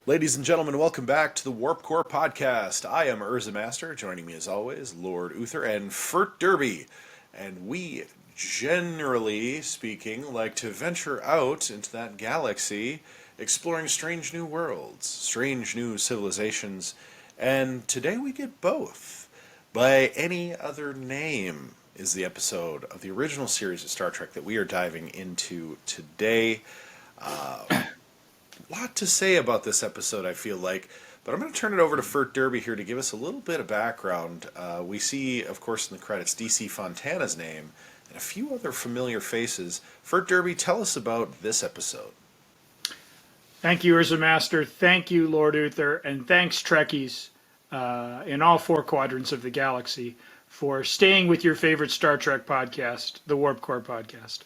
Ladies and gentlemen, welcome back to the Warp Core Podcast. I am Urza Master. Joining me as always, Lord Uther and Fert Derby. And we, generally speaking, like to venture out into that galaxy, exploring strange new worlds, strange new civilizations, and today we get both. By Any Other Name is the episode of the original series of Star Trek that we are diving into today. Lot to say about this episode, I feel like, but I'm going to turn it over to Fert Derby here to give us a little bit of background. We see, of course, in the credits, DC Fontana's name and a few other familiar faces. Fert Derby, tell us about this episode. Thank you, Urza Master. Thank you, Lord Uther, and thanks, Trekkies, in all four quadrants of the galaxy, for staying with your favorite Star Trek podcast, the Warp Core Podcast.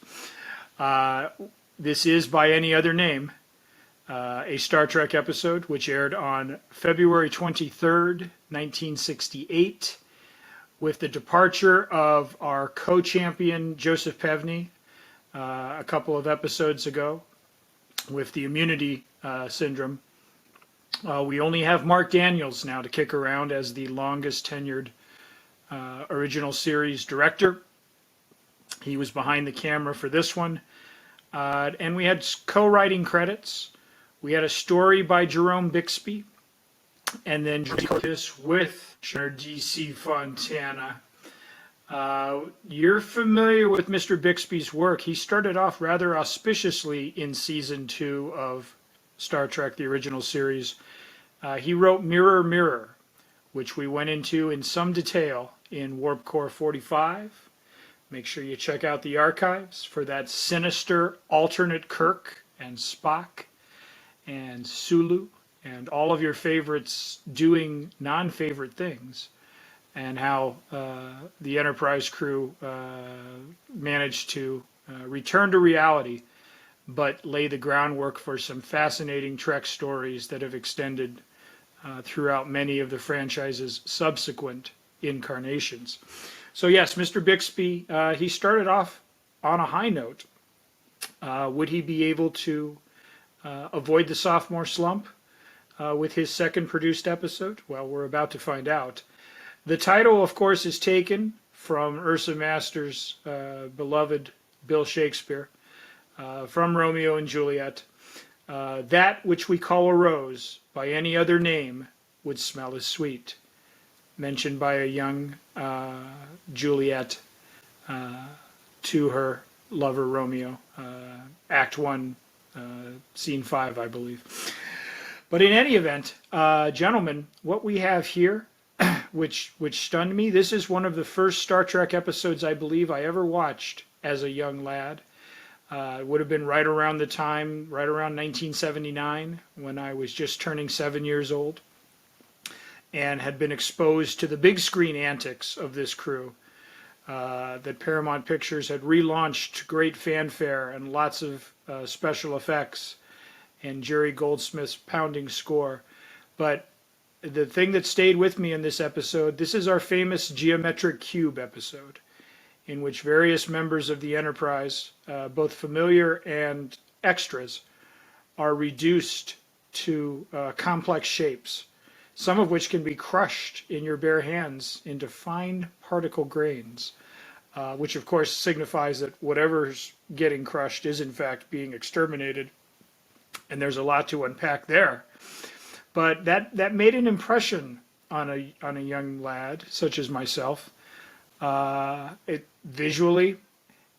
This is By Any Other Name, a Star Trek episode which aired on February 23rd, 1968, with the departure of our co-champion Joseph Pevney a couple of episodes ago with the immunity syndrome. We only have Mark Daniels now to kick around as the longest tenured original series director. He was behind the camera for this one. And we had co-writing credits. We had a story by Jerome Bixby, and then this with DC Fontana. You're familiar with Mr. Bixby's work. He started off rather auspiciously in season 2 of Star Trek, the original series. He wrote Mirror, Mirror, which we went into in some detail in Warp Core 45. Make sure you check out the archives for that sinister alternate Kirk and Spock and Sulu and all of your favorites doing non-favorite things, and how the Enterprise crew managed to return to reality but lay the groundwork for some fascinating Trek stories that have extended throughout many of the franchise's subsequent incarnations. So yes, Mr. Bixby, he started off on a high note. Would he be able to avoid the sophomore slump with his second produced episode? Well, we're about to find out. The title, of course, is taken from Urza Master's beloved Bill Shakespeare, from Romeo and Juliet. That which we call a rose by any other name would smell as sweet. Mentioned by a young Juliet to her lover Romeo, Act 1, Scene 5, I believe. But in any event, gentlemen, what we have here, which stunned me, this is one of the first Star Trek episodes I believe I ever watched as a young lad. It would have been right around the time, right around 1979, when I was just turning 7 years old, and had been exposed to the big screen antics of this crew that Paramount Pictures had relaunched to great fanfare and lots of special effects and Jerry Goldsmith's pounding score. But the thing that stayed with me in this episode, this is our famous Geometric Cube episode, in which various members of the Enterprise, both familiar and extras, are reduced to complex shapes, some of which can be crushed in your bare hands into fine particle grains, which of course signifies that whatever's getting crushed is in fact being exterminated. And there's a lot to unpack there. But that made an impression on a young lad such as myself. Visually,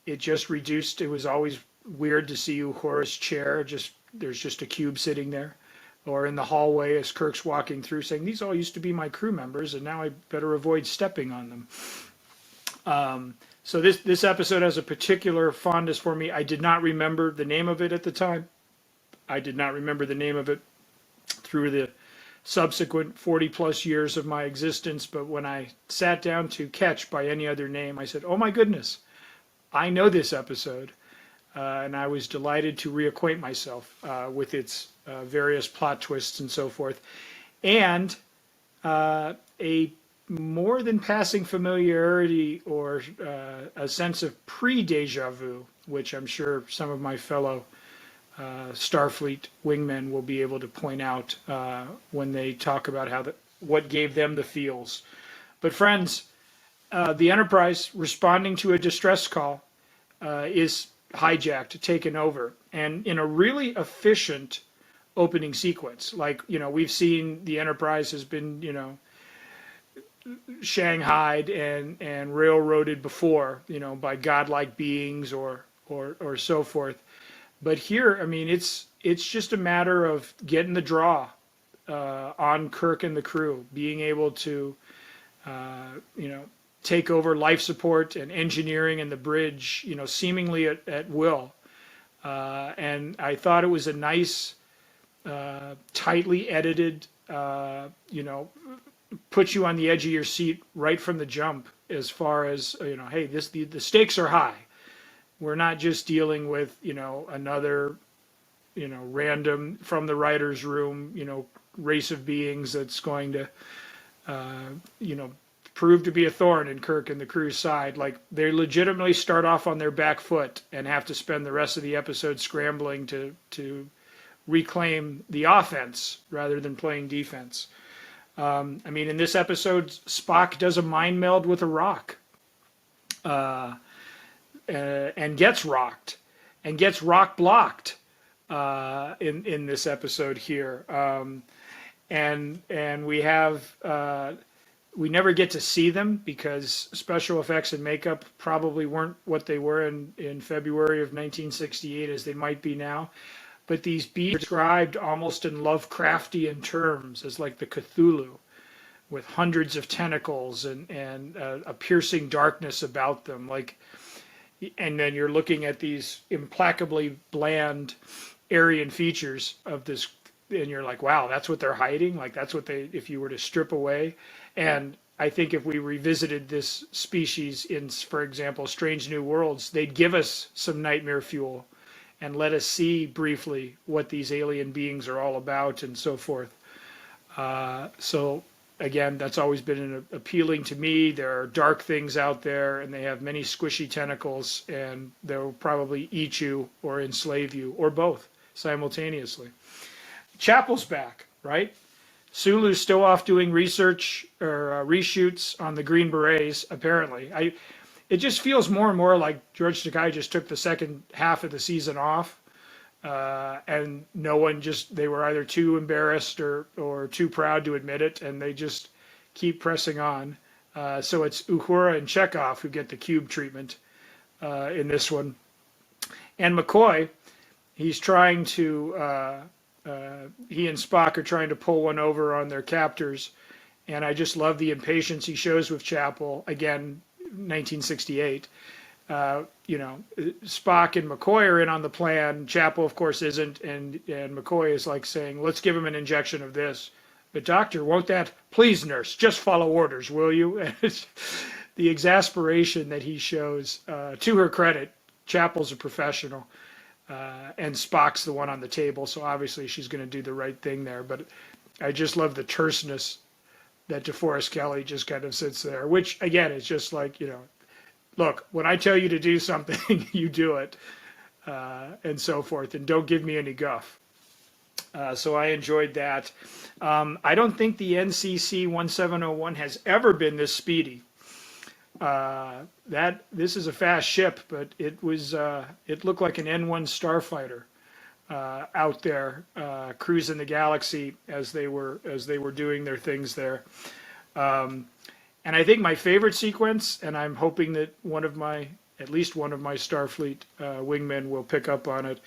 it just reduced. It was always weird to see Uhura's chair. There's just a cube sitting there. Or in the hallway as Kirk's walking through saying, these all used to be my crew members and now I better avoid stepping on them. So this episode has a particular fondness for me. I did not remember the name of it at the time. I did not remember the name of it through the subsequent 40 plus years of my existence. But when I sat down to catch By Any Other Name, I said, oh my goodness, I know this episode. And I was delighted to reacquaint myself with its various plot twists and so forth. And a more than passing familiarity or a sense of pre-deja vu, which I'm sure some of my fellow Starfleet wingmen will be able to point out when they talk about what gave them the feels. But friends, the Enterprise, responding to a distress call, is hijacked, taken over, and in a really efficient opening sequence. Like, we've seen the Enterprise has been, shanghaied and railroaded before, by godlike beings or so forth. But here, I mean, it's just a matter of getting the draw on Kirk and the crew, being able to, take over life support and engineering and the bridge, seemingly at will. And I thought it was a nice, tightly edited, put you on the edge of your seat right from the jump, as far as, hey, the stakes are high. We're not just dealing with, another, random from the writer's room, race of beings that's going to, prove to be a thorn in Kirk and the crew's side. Like, they legitimately start off on their back foot and have to spend the rest of the episode scrambling to reclaim the offense rather than playing defense. I mean, in this episode, Spock does a mind meld with a rock, and gets rocked, and gets rock blocked in this episode here. And we have we never get to see them because special effects and makeup probably weren't what they were in February of 1968 as they might be now. But these beings described almost in Lovecraftian terms as like the Cthulhu, with hundreds of tentacles and a piercing darkness about them. Like, and then you're looking at these implacably bland Aryan features of this, and you're like, wow, that's what they're hiding? Like, that's what they, if you were to strip away. And I think if we revisited this species in, for example, Strange New Worlds, they'd give us some nightmare fuel and let us see briefly what these alien beings are all about and so forth. So again, that's always been appealing to me. There are dark things out there, and they have many squishy tentacles, and they'll probably eat you or enslave you, or both simultaneously. Chapel's back, right? Sulu's still off doing research or reshoots on the Green Berets, apparently. It just feels more and more like George Takei just took the second half of the season off, and no one they were either too embarrassed or too proud to admit it, and they just keep pressing on. So it's Uhura and Chekhov who get the cube treatment in this one. And McCoy, he's trying to, he and Spock are trying to pull one over on their captors, and I just love the impatience he shows with Chapel. Again, 1968. Spock and McCoy are in on the plan. Chapel, of course, isn't, and McCoy is like saying, let's give him an injection of this. But doctor, won't that? Please, nurse, just follow orders, will you? And the exasperation that he shows, to her credit, Chapel's a professional, and Spock's the one on the table, so obviously she's going to do the right thing there. But I just love the terseness that DeForest Kelley just kind of sits there, which, again, is just like, look, when I tell you to do something, you do it, and so forth, and don't give me any guff. So I enjoyed that. I don't think the NCC 1701 has ever been this speedy. This is a fast ship, but it looked like an N1 starfighter out there cruising the galaxy as they were doing their things there. And I think my favorite sequence, and I'm hoping that at least one of my Starfleet wingmen will pick up on it.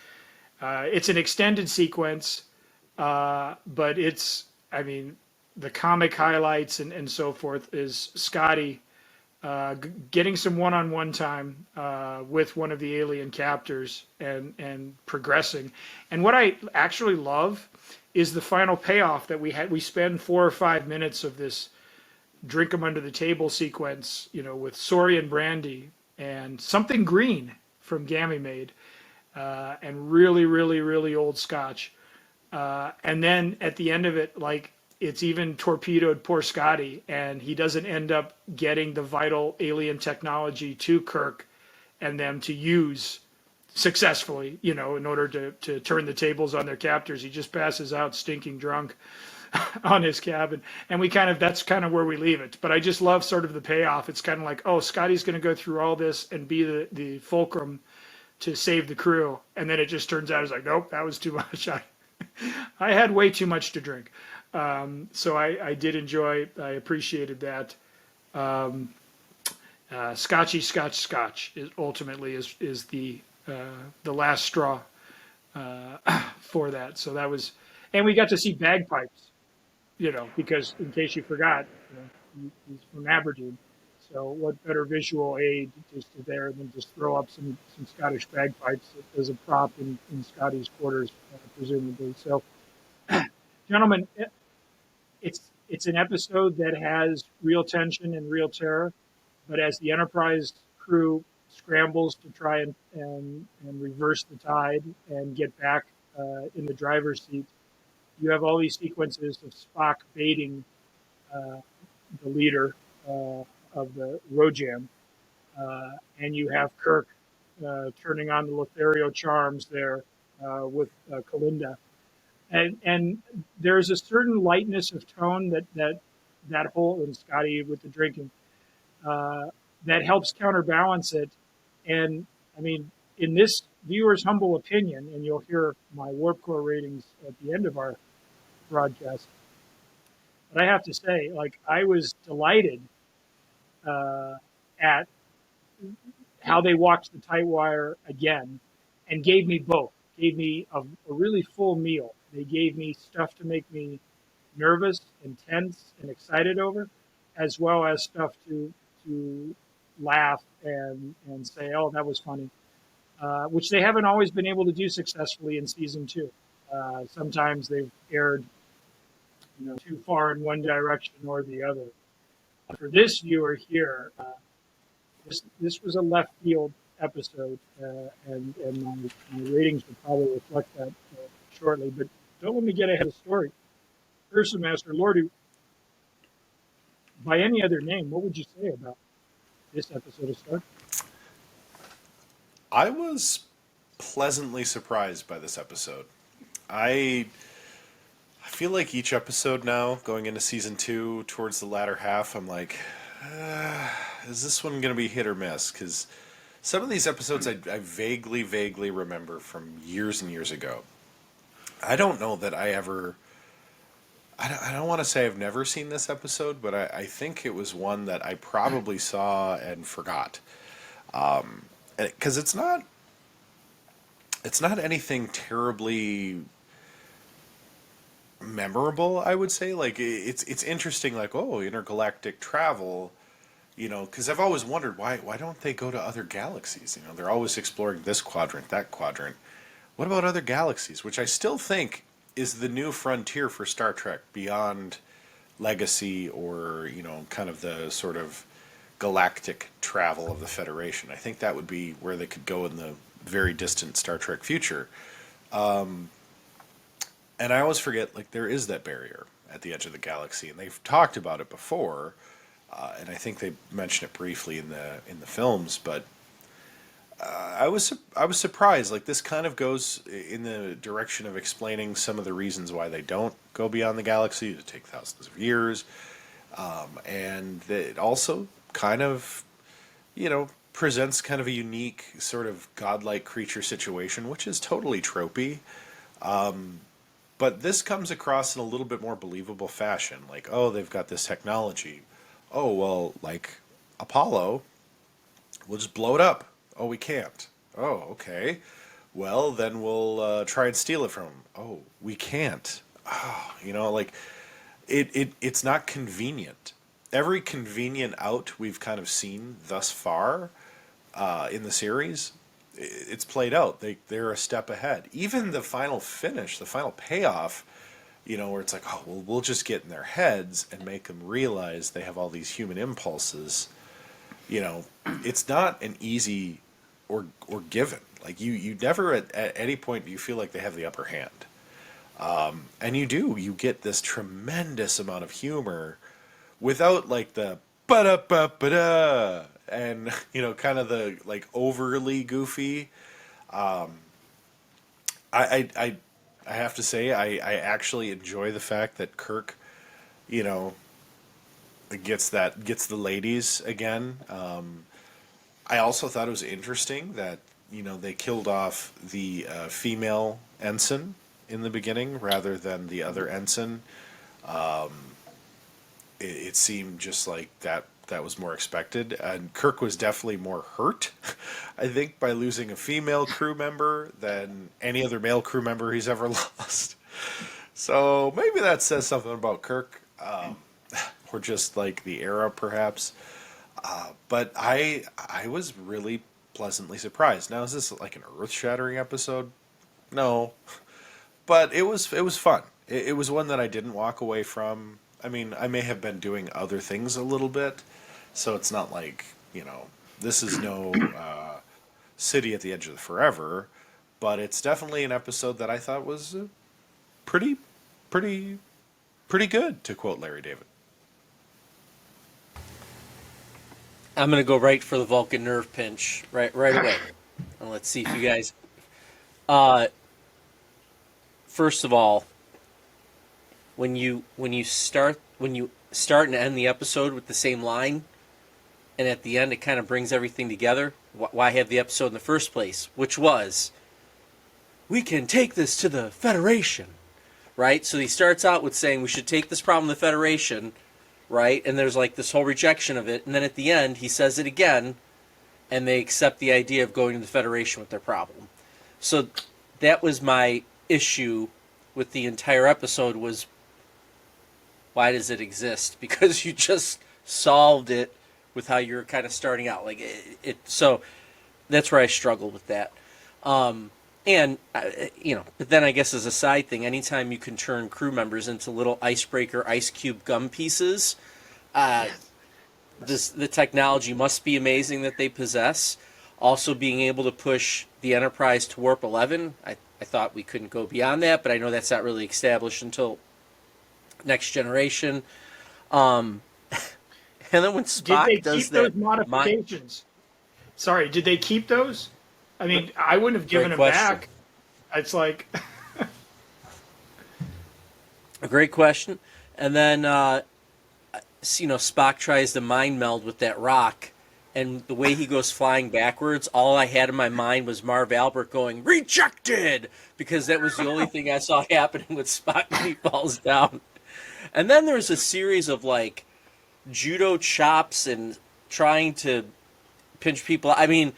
It's an extended sequence, but the comic highlights and so forth is Scotty getting some one-on-one time with one of the alien captors and progressing. And what I actually love is the final payoff that we spend 4 or 5 minutes of this drink 'em under the table sequence, with Saurian brandy and something green from Ganymede, and really, really, really old scotch. And then at the end of it, like, it's even torpedoed poor Scotty, and he doesn't end up getting the vital alien technology to Kirk and them to use successfully, in order to turn the tables on their captors. He just passes out stinking drunk on his cabin. And that's kind of where we leave it. But I just love sort of the payoff. It's kind of like, oh, Scotty's going to go through all this and be the fulcrum to save the crew. And then it just turns out it's like, nope, that was too much. I had way too much to drink. So I did enjoy, I appreciated that. Scotchy Scotch is ultimately is the last straw for that. So that was, and we got to see bagpipes, because in case you forgot, he's from Aberdeen. So what better visual aid just to there than just throw up some Scottish bagpipes as a prop in Scotty's quarters, presumably. So, gentlemen, it's an episode that has real tension and real terror, but as the Enterprise crew scrambles to try and reverse the tide and get back in the driver's seat, you have all these sequences of Spock baiting the leader of the Rojam, and you have Kirk turning on the Lothario charms there with Kalinda, and there's a certain lightness of tone that whole, and Scotty with the drinking, that helps counterbalance it. And I mean, in this viewer's humble opinion, and you'll hear my Warp Core ratings at the end of our broadcast, but I have to say, like, I was delighted at how they walked the tight wire again and gave me both. Gave me a really full meal. They gave me stuff to make me nervous and tense and excited over, as well as stuff to laugh and say, oh, that was funny, which they haven't always been able to do successfully in season two. Sometimes they've aired too far in one direction or the other. For this viewer here, this was a left field episode, and my ratings will probably reflect that shortly. But don't let me get ahead of the story. Urza Master, Lord, by any other name, what would you say about this episode of Star Trek? I was pleasantly surprised by this episode. I feel like each episode now, going into season two, towards the latter half, I'm like, is this one going to be hit or miss? Because some of these episodes I vaguely remember from years and years ago. I don't know that I ever. I don't want to say I've never seen this episode, but I think it was one that I probably saw and forgot. Because it's not anything terribly memorable, I would say. Like, it's interesting, like, oh, intergalactic travel, because I've always wondered why don't they go to other galaxies? They're always exploring this quadrant, that quadrant. What about other galaxies? Which I still think is the new frontier for Star Trek beyond Legacy or, kind of the sort of galactic travel of the Federation. I think that would be where they could go in the very distant Star Trek future. And I always forget, like, there is that barrier at the edge of the galaxy, and they've talked about it before, and I think they mentioned it briefly in the films. But I was surprised. Like, this kind of goes in the direction of explaining some of the reasons why they don't go beyond the galaxy. To take thousands of years, and it also kind of, presents kind of a unique sort of godlike creature situation, which is totally tropey. But this comes across in a little bit more believable fashion. Like, oh, they've got this technology. Oh, well, like Apollo, we'll just blow it up. Oh, we can't. Oh, okay. Well, then we'll try and steal it from them. Oh, we can't. Oh, like, it's not convenient. Every convenient out we've kind of seen thus far in the series, it's played out. They're a step ahead. Even the final finish, the final payoff, where it's like, oh, well, we'll just get in their heads and make them realize they have all these human impulses. It's not an easy or given. Like, you never at any point do you feel like they have the upper hand. And you get this tremendous amount of humor without, like, the ba-da-ba-ba-da and, kind of the, like, overly goofy. I have to say I actually enjoy the fact that Kirk, you know, gets the ladies again. I also thought it was interesting that they killed off the female ensign in the beginning rather than the other ensign. It seemed just like that was more expected, and Kirk was definitely more hurt, I think, by losing a female crew member than any other male crew member he's ever lost. So maybe that says something about Kirk, or just like the era, perhaps. But I was really pleasantly surprised. Now, is this like an earth-shattering episode? No, but it was fun. It was one that I didn't walk away from. I mean, I may have been doing other things a little bit, so it's not like this is no City at the Edge of the Forever, but it's definitely an episode that I thought was pretty, pretty, pretty good, to quote Larry David. I'm gonna go right for the Vulcan nerve pinch right away, and let's see if you guys. First of all, when you start and end the episode with the same line, and at the end it kind of brings everything together. Why have the episode in the first place? Which was, we can take this to the Federation, right? So he starts out with saying we should take this problem to the Federation. Right? And there's like this whole rejection of it. And then at the end, he says it again, and they accept the idea of going to the Federation with their problem. So that was my issue with the entire episode was, why does it exist? Because you just solved it with how you're kind of starting out. Like so that's where I struggled with that. But then I guess as a side thing, anytime you can turn crew members into little icebreaker ice cube gum pieces, the technology must be amazing that they possess. Also being able to push the Enterprise to warp 11, I thought we couldn't go beyond that, but I know that's not really established until Next Generation. And then when Spock does that, those modifications? Sorry, did they keep those? I mean, I wouldn't have given them back. It's like a great question. And then, Spock tries to mind meld with that rock, and the way he goes flying backwards, all I had in my mind was Marv Albert going, "Rejected!" Because that was the only thing I saw happening with Spock when he falls down. And then there's a series of, like, judo chops and trying to pinch people. I mean,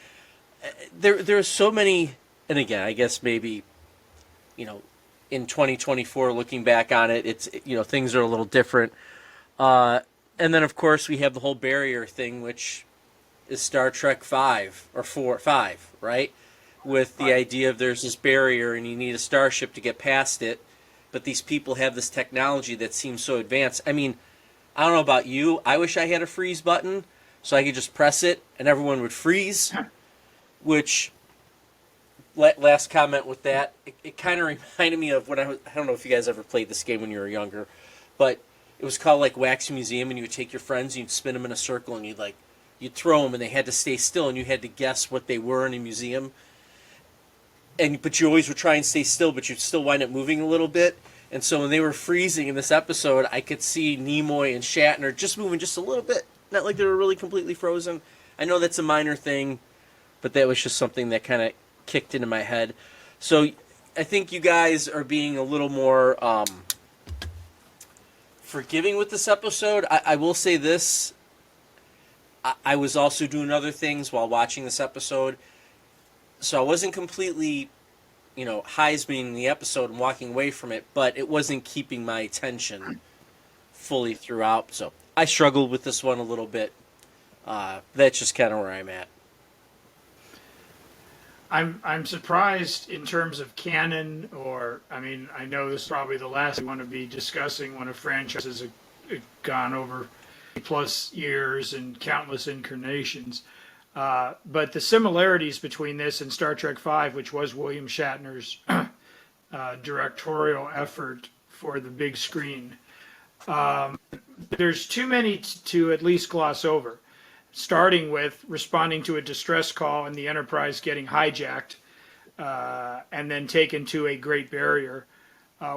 there are so many, and again, I guess maybe, in 2024, looking back on it, it's things are a little different. And then of course we have the whole barrier thing, which is Star Trek 5 or 5, right? With the idea of there's this barrier and you need a starship to get past it, but these people have this technology that seems so advanced. I mean, I don't know about you. I wish I had a freeze button so I could just press it and everyone would freeze. Which, last comment with that, it kind of reminded me of when I don't know if you guys ever played this game when you were younger, but it was called like Wax Museum, and you would take your friends and you'd spin them in a circle and you'd throw them and they had to stay still and you had to guess what they were in a museum. But you always would try and stay still, but you'd still wind up moving a little bit. And so when they were freezing in this episode, I could see Nimoy and Shatner just moving just a little bit, not like they were really completely frozen. I know that's a minor thing, but that was just something that kind of kicked into my head. So I think you guys are being a little more forgiving with this episode. I will say this. I was also doing other things while watching this episode. So I wasn't completely, Heismaning the episode and walking away from it, but it wasn't keeping my attention fully throughout. So I struggled with this one a little bit. That's just kind of where I'm at. I'm surprised in terms of canon, or I mean, I know this is probably the last we want to be discussing when a franchise has gone over plus years and countless incarnations. But the similarities between this and Star Trek V, which was William Shatner's directorial effort for the big screen, there's too many to at least gloss over. Starting with responding to a distress call and the Enterprise getting hijacked, and then taken to a Great Barrier,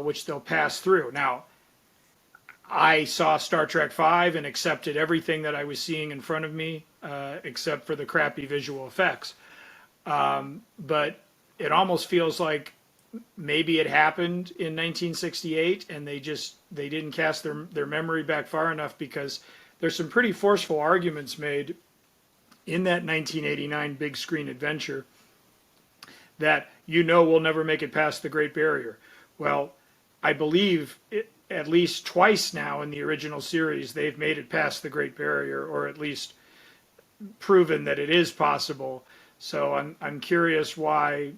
which they'll pass through. Now, I saw Star Trek V and accepted everything that I was seeing in front of me, except for the crappy visual effects. But it almost feels like maybe it happened in 1968 and they didn't cast their memory back far enough, because there's some pretty forceful arguments made in that 1989 big screen adventure that we'll never make it past the Great Barrier. Well, I believe at least twice now in the original series they've made it past the Great Barrier, or at least proven that it is possible. So I'm curious why,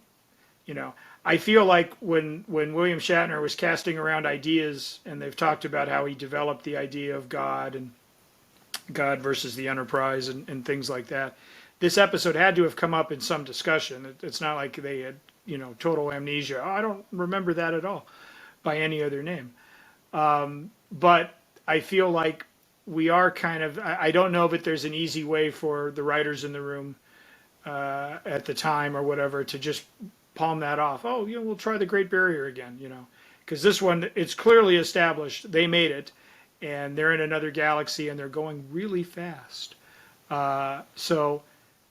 I feel like when William Shatner was casting around ideas, and they've talked about how he developed the idea of God and God versus the Enterprise and things like that, this episode had to have come up in some discussion. It's not like they had, total amnesia. Oh, I don't remember that at all by any other name. But I feel like we are kind of, I don't know if there's an easy way for the writers in the room at the time or whatever to just palm that off. Oh, we'll try the Great Barrier again, because this one, it's clearly established. They made it, and they're in another galaxy, and they're going really fast. So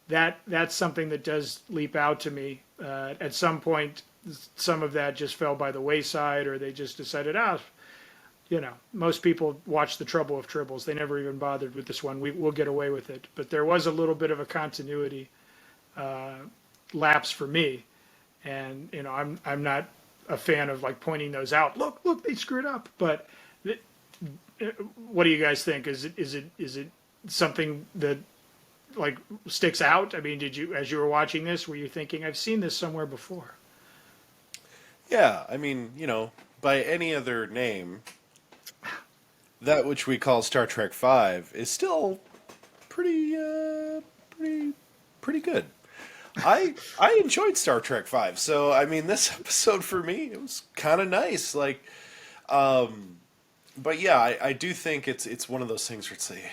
that's something that does leap out to me. At some point, some of that just fell by the wayside, or they just decided, most people watch The Trouble with Tribbles. They never even bothered with this one. We'll get away with it. But there was a little bit of a continuity lapse for me. And I'm not a fan of like pointing those out. Look, they screwed up. But what do you guys think? Is it something that like sticks out? I mean, did you, as you were watching this, were you thinking, I've seen this somewhere before? Yeah, I mean, by any other name, that which we call Star Trek V is still pretty good. I enjoyed Star Trek V, so I mean, this episode for me, it was kind of nice. Like, but yeah, I do think it's one of those things where it's like,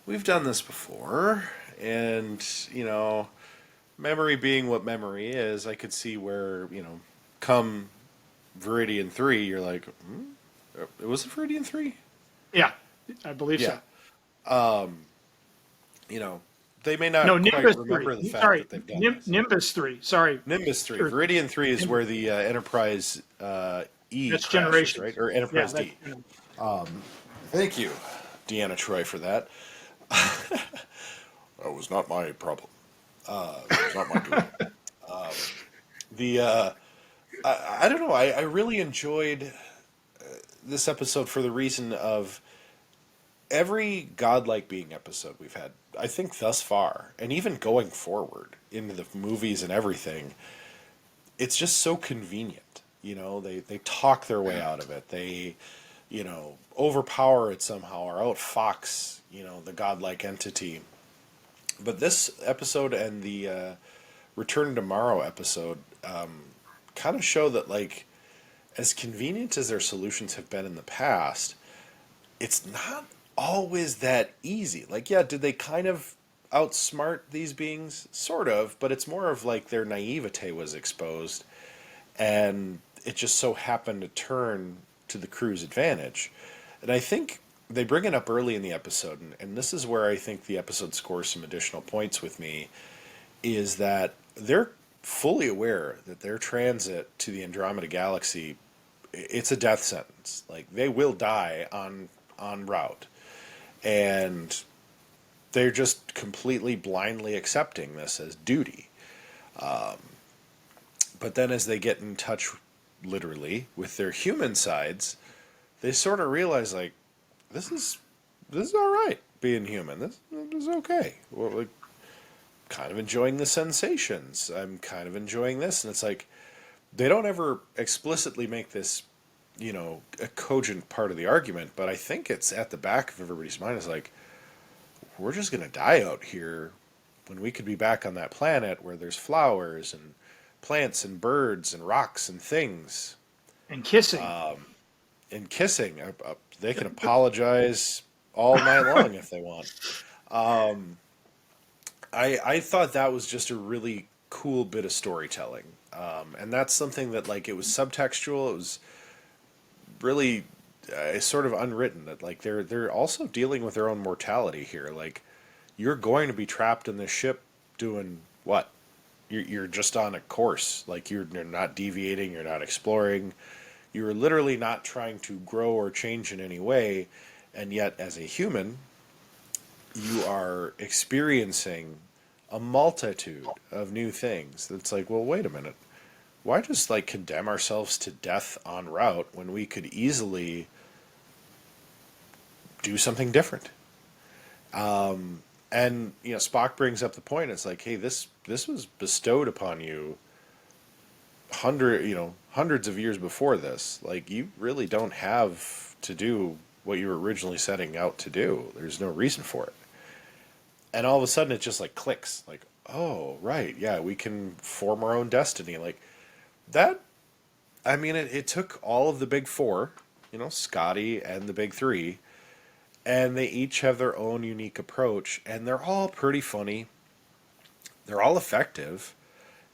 we've done this before, and memory being what memory is, I could see where come Viridian 3, you're like, it was Viridian 3? Yeah, I believe so. They may not quite Nimbus remember 3. the fact Sorry, that they've done this. Nimbus 3. Sorry. Nimbus 3. Or- Viridian 3 is where the Enterprise E That's crashes, Generations. right? Or Enterprise D. Thank you, Deanna Troy, for that. That was not my problem. It was not my doing. I don't know. I really enjoyed this episode for the reason of every godlike being episode we've had, I think thus far, and even going forward into the movies and everything, it's just so convenient. They talk their way out of it. They, overpower it somehow or outfox, the godlike entity. But this episode and the Return to Tomorrow episode kind of show that, like, as convenient as their solutions have been in the past, it's not always that easy. Like, yeah, did they kind of outsmart these beings? Sort of, but it's more of like their naivete was exposed, and it just so happened to turn to the crew's advantage. And I think they bring it up early in the episode, and this is where I think the episode scores some additional points with me, is that they're fully aware that their transit to the Andromeda Galaxy, it's a death sentence. Like, they will die en route. And they're just completely blindly accepting this as duty. But then as they get in touch, literally, with their human sides, they sort of realize, like, this is all right, being human. This is okay. Well, like, kind of enjoying the sensations. I'm kind of enjoying this. And it's like, they don't ever explicitly make this, a cogent part of the argument, but I think it's at the back of everybody's mind is like, we're just going to die out here when we could be back on that planet where there's flowers and plants and birds and rocks and things. And kissing. They can apologize all night long if they want. I thought that was just a really cool bit of storytelling. And that's something that, like, it was subtextual. It was really sort of unwritten, that like they're also dealing with their own mortality here. Like, you're going to be trapped in this ship doing what? You're just on a course. Like, you're not deviating. You're not exploring. You're literally not trying to grow or change in any way. And yet, as a human, you are experiencing a multitude of new things. That's like, well, wait a minute. Why just like condemn ourselves to death en route when we could easily do something different? And Spock brings up the point. It's like, hey, this was bestowed upon you hundreds of years before this. Like, you really don't have to do what you were originally setting out to do. There's no reason for it. And all of a sudden, it just like clicks. Like, oh, right, yeah, we can form our own destiny. Like that. I mean, it took all of the big four, Scotty and the big three, and they each have their own unique approach, and they're all pretty funny. They're all effective,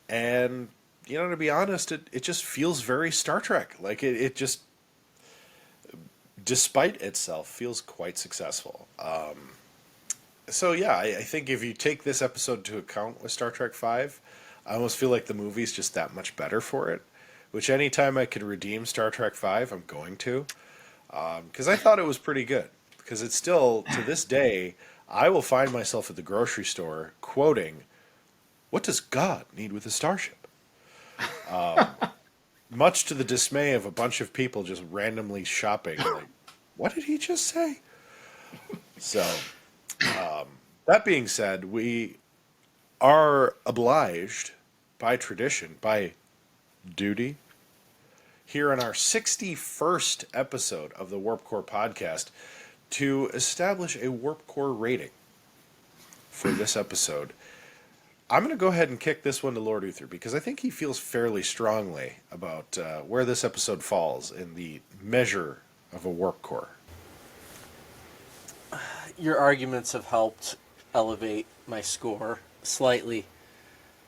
and to be honest, it just feels very Star Trek. Like it just, despite itself, feels quite successful. So yeah, I think if you take this episode into account with Star Trek Five, I almost feel like the movie's just that much better for it. Which, anytime I could redeem Star Trek Five, I'm going to, because I thought it was pretty good. Because it's still, to this day, I will find myself at the grocery store quoting, "What does God need with a starship?" Much to the dismay of a bunch of people just randomly shopping. Like, what did he just say? So, that being said, we are obliged by tradition, by duty, here in our 61st episode of the Warp Core podcast, to establish a Warp Core rating for this episode. I'm going to go ahead and kick this one to Lord Uther, because I think he feels fairly strongly about where this episode falls in the measure of a Warp Core. Your arguments have helped elevate my score slightly.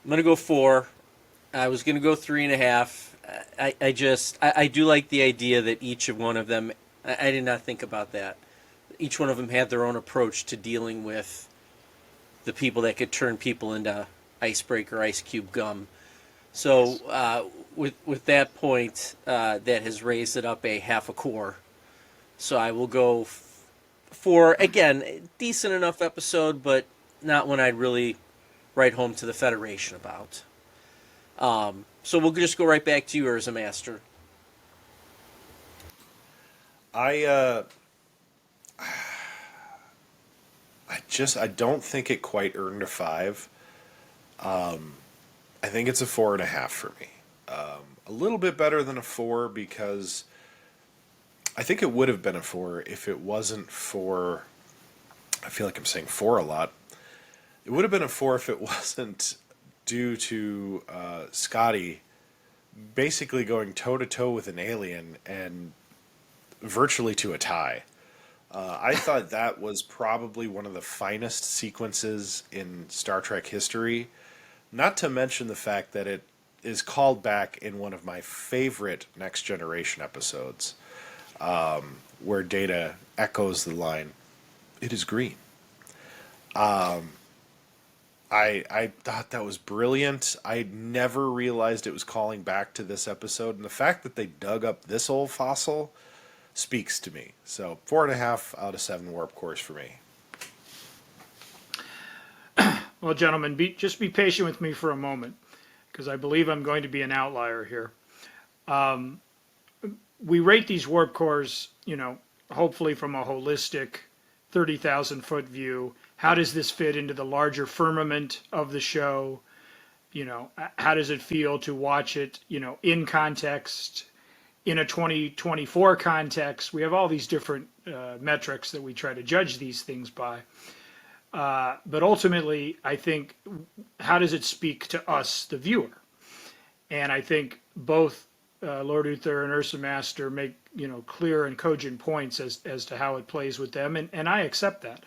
I'm going to go 4. I was going to go 3.5. I do like the idea that each of one of them, I did not think about that. Each one of them had their own approach to dealing with the people that could turn people into icebreaker, ice cube gum. So with that point, that has raised it up a half a core. So I will go for, again, decent enough episode, but not one I'd really write home to the Federation about. So we'll just go right back to you, Urza Master. I don't think it quite earned a 5. I think it's a 4.5 for me. A little bit better than a 4, because I think it would have been a 4 if it wasn't for, I feel like I'm saying 4 a lot. It would have been a 4 if it wasn't due to Scotty basically going toe-to-toe with an alien and virtually to a tie. I thought that was probably one of the finest sequences in Star Trek history, not to mention the fact that it is called back in one of my favorite Next Generation episodes, where Data echoes the line, "It is green." I thought that was brilliant. I never realized it was calling back to this episode, and the fact that they dug up this old fossil speaks to me. So 4.5 out of 7 warp cores for me. Well, gentlemen, just be patient with me for a moment, because I believe I'm going to be an outlier here. We rate these warp cores, hopefully from a holistic 30,000-foot view. How does this fit into the larger firmament of the show? How does it feel to watch it, in context, in a 2024 context? We have all these different metrics that we try to judge these things by. But ultimately, I think, how does it speak to us, the viewer? And I think both Lord Uther and Urza Master make clear and cogent points as to how it plays with them, and I accept that.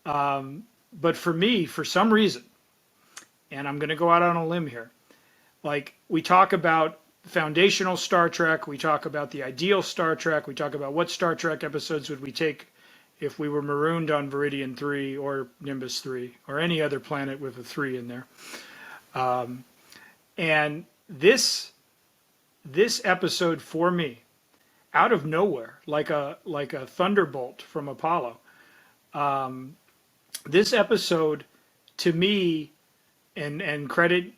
But for me, for some reason, and I'm going to go out on a limb here. Like, we talk about foundational Star Trek, we talk about the ideal Star Trek, we talk about what Star Trek episodes would we take if we were marooned on Viridian 3 or Nimbus 3 or any other planet with a 3 in there. And this episode for me, out of nowhere, like a thunderbolt from Apollo, this episode to me, and credit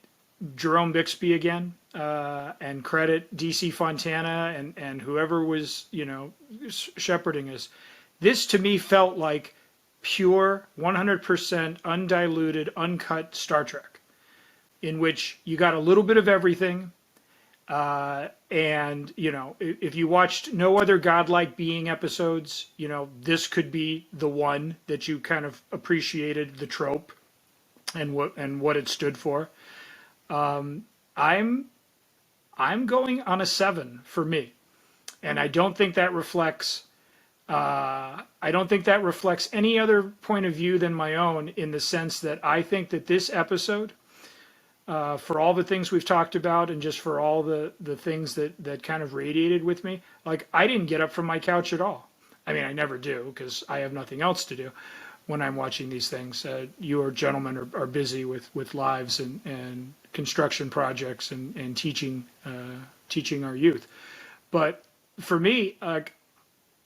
Jerome Bixby again, and credit DC Fontana and whoever was, shepherding us. This to me felt like pure, 100% undiluted, uncut Star Trek, in which you got a little bit of everything. And, if you watched no other godlike being episodes, this could be the one that you kind of appreciated the trope and what it stood for. I'm going on a 7 for me, and I don't think that reflects. I don't think that reflects any other point of view than my own, in the sense that I think that this episode, for all the things we've talked about and just for all the things that kind of radiated with me, like, I didn't get up from my couch at all. I mean, I never do, because I have nothing else to do when I'm watching these things. You or gentlemen are busy with lives and construction projects and teaching our youth. But for me,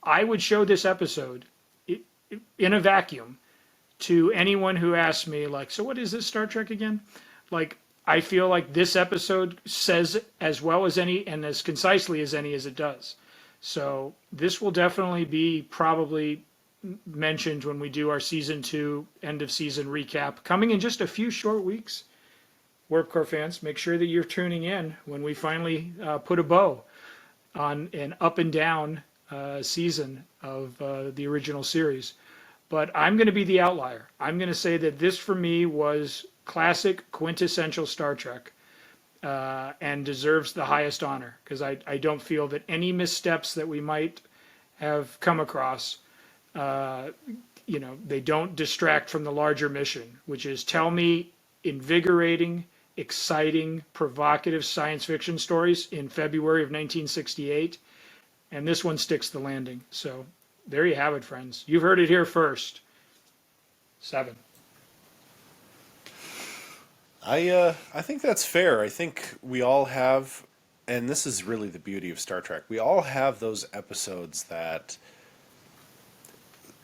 I would show this episode in a vacuum to anyone who asks me, like, so what is this Star Trek again? Like, I feel like this episode says as well as any and as concisely as any as it does. So this will definitely be probably mentioned when we do our season 2 end of season recap, coming in just a few short weeks. Warp Core fans, make sure that you're tuning in when we finally put a bow on an up and down season of the original series. But I'm going to be the outlier. I'm going to say that this for me was classic, quintessential Star Trek, and deserves the highest honor, because I don't feel that any missteps that we might have come across, they don't distract from the larger mission, which is tell me invigorating, exciting, provocative science fiction stories in February of 1968, and this one sticks the landing. So there you have it, friends. You've heard it here first. 7. I think that's fair. I think we all have, and this is really the beauty of Star Trek, we all have those episodes that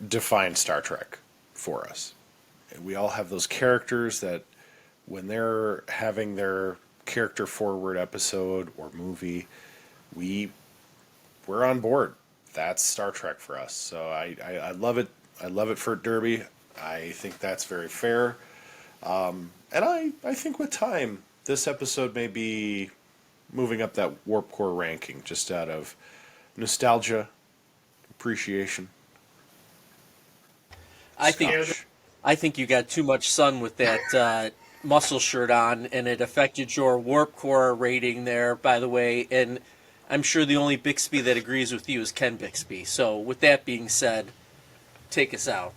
define Star Trek for us. We all have those characters that when they're having their character forward episode or movie, we're on board. That's Star Trek for us. So I love it. I love it, Fert Derby. I think that's very fair. And I think with time, this episode may be moving up that Warp Core ranking just out of nostalgia, appreciation. I think you got too much sun with that muscle shirt on, and it affected your Warp Core rating there, by the way. And I'm sure the only Bixby that agrees with you is Ken Bixby. So with that being said, take us out.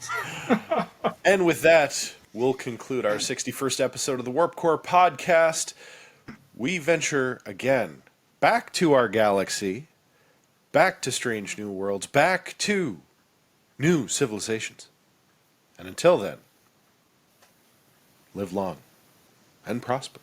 And with that, we'll conclude our 61st episode of the Warp Core podcast. We venture again back to our galaxy, back to strange new worlds, back to new civilizations. And until then, live long and prosper.